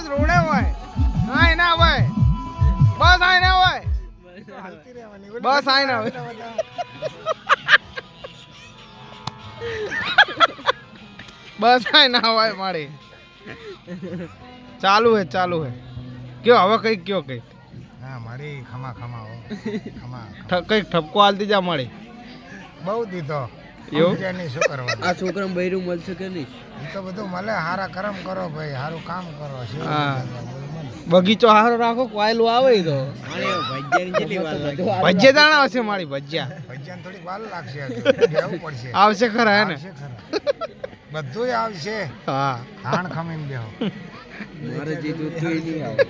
રોડે હોય હા ના હોય બસ આય ના હોય બસ આય ના હોય બસ આય ના હોય મારી ચાલુ હે કયો હવે કઈક કયો કઈક હા મારી ખમા ખમા હો ખમા કઈક ઠપકો હાલતી જા મારી બહુ દીધો એવું નહીં શું કરવાનું આ છોકરા બૈરું મળશે કે નહીં એ તો બધું મળે હારા કરમ કરો ભાઈ સારું કામ કરો હા બગીચો હારો રાખો કોયલું આવે ઈ તો ભજીયા દાણા આવશે મારી ભજીયા ભજીયાને થોડીક વાર લાગશે હજુ. બેહવું પડશે આવશે ખરા હે ને આવશે ખરા. બધુંય આવશે હા હાણ ખમીને બેહો મારે જે જોતું એ નહીં આવે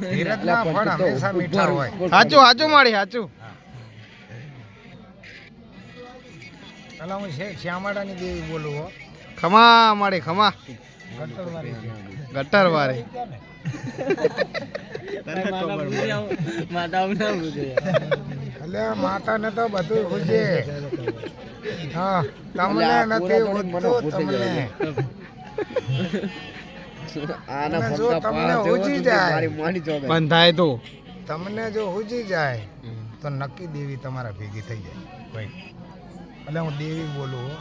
ધીરજના ફળ હંમેશા મીઠા હોય હાચું મારી હાચું પેલા હું શ્યામાડાની દેવી બોલું હો ખમા મારી ખમા ગટરવાળી છે. ગટર વાળી એટલે માતાને તો બધું પૂછે હા તમને નથી ઉઠતું તમને આના અને જો ફરતા તમને પાસ ઉજી જાય મારી માની ચોગે બંધાય તો તમને જો હુજી જાય તો નક્કી દેવી તમારા ભેગી થઈ જાય ભાઈ એટલે હું દેવી બોલું હો